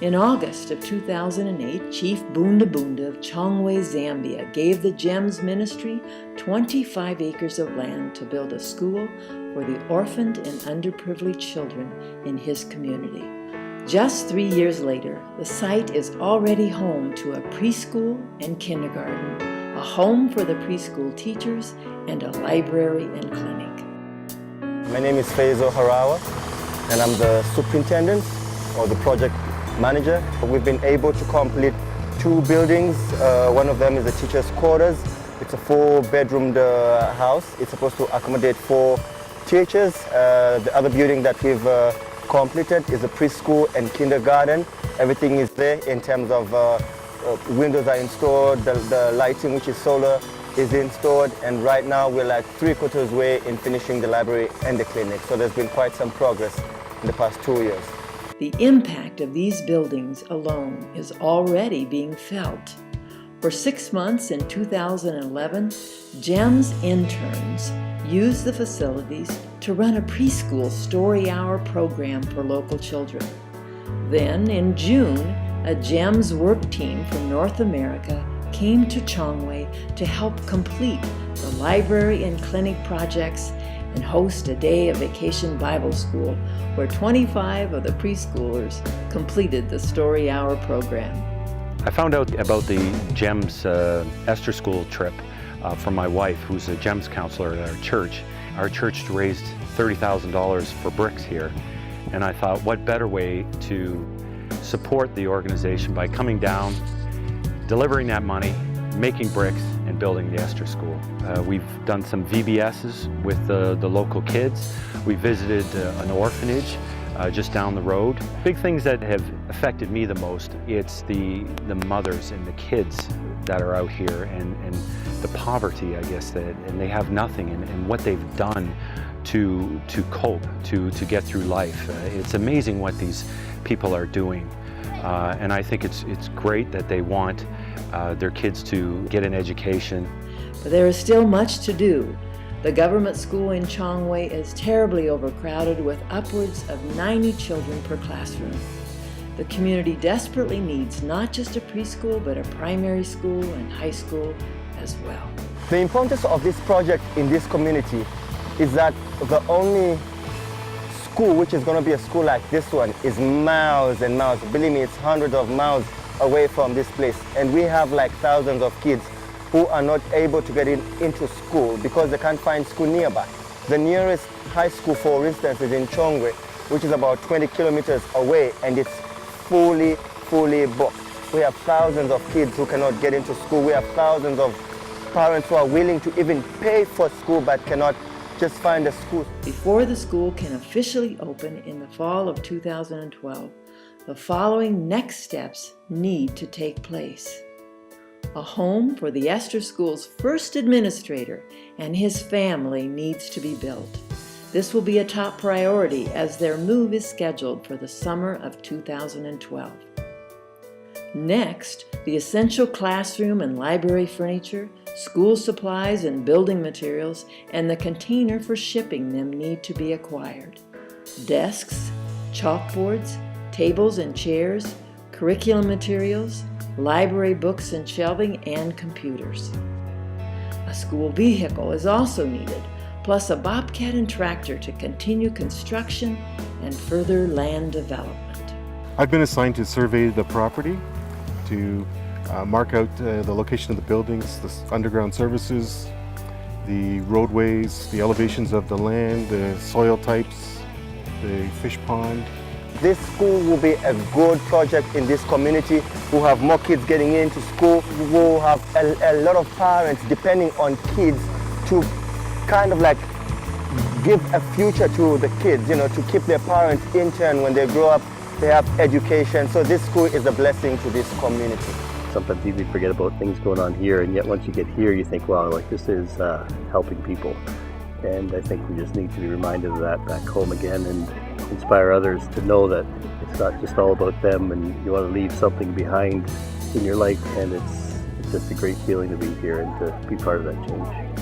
In August of 2008, Chief Bunda Bunda of Chongwe, Zambia, gave the GEMS ministry 25 acres of land to build a school for the orphaned and underprivileged children in his community. Just 3 years later, the site is already home to a preschool and kindergarten, a home for the preschool teachers, and a library and clinic. My name is Faizo Harawa, and I'm the superintendent or the project manager. We've been able to complete 2 buildings. One of them is the teacher's quarters. It's a 4-bedroomed house. It's supposed to accommodate 4 teachers. The other building that we've completed is a preschool and kindergarten. Everything is there in terms of windows are installed, the lighting, which is solar, is installed, and right now we're like 3/4 way in finishing the library and the clinic. So there's been quite some progress in the past 2 years. The impact of these buildings alone is already being felt. For 6 months in 2011, GEMS interns used the facilities to run a preschool story hour program for local children. Then, in June, a GEMS work team from North America came to Chongwe to help complete the library and clinic projects and host a day of vacation Bible school where 25 of the preschoolers completed the story hour program. I found out about the GEMS Esther School trip from my wife, who's a GEMS counselor at our church. Our church raised $30,000 for bricks here, and I thought, what better way to support the organization by coming down, delivering that money, making bricks, and building the Esther School. We've done some VBSs with the local kids. We visited an orphanage just down the road. Big things that have affected me the most, it's the mothers and the kids that are out here and the poverty, I guess, and they have nothing, and what they've done to cope, to get through life. It's amazing what these people are doing. And I think it's great that they want their kids to get an education. But there is still much to do. The government school in Chongwe is terribly overcrowded with upwards of 90 children per classroom. The community desperately needs not just a preschool, but a primary school and high school as well. The importance of this project in this community is that the only school which is going to be a school like this one is miles and miles. Believe me, it's hundreds of miles away from this place, and we have like thousands of kids who are not able to get into school because they can't find school nearby. The nearest high school, for instance, is in Chongwe, which is about 20 kilometers away, and it's fully booked. We have thousands of kids who cannot get into school. We have thousands of parents who are willing to even pay for school but cannot just find a school. Before the school can officially open in the fall of 2012, the following next steps need to take place. A home for the Esther School's first administrator and his family needs to be built. This will be a top priority as their move is scheduled for the summer of 2012. Next, the essential classroom and library furniture, school supplies and building materials, and the container for shipping them need to be acquired. Desks, chalkboards, tables and chairs, curriculum materials, library books and shelving, and computers. A school vehicle is also needed, plus a bobcat and tractor to continue construction and further land development. I've been assigned to survey the property, to mark out the location of the buildings, the underground services, the roadways, the elevations of the land, the soil types, the fish pond. This school will be a good project in this community. We'll have more kids getting into school. We'll have a lot of parents depending on kids to kind of like give a future to the kids, you know, to keep their parents in turn when they grow up, they have education. So this school is a blessing to this community. Sometimes easy to forget about things going on here, and yet once you get here, you think, wow, like this is helping people. And I think we just need to be reminded of that back home again and inspire others to know that it's not just all about them, and you want to leave something behind in your life, and it's just a great feeling to be here and to be part of that change.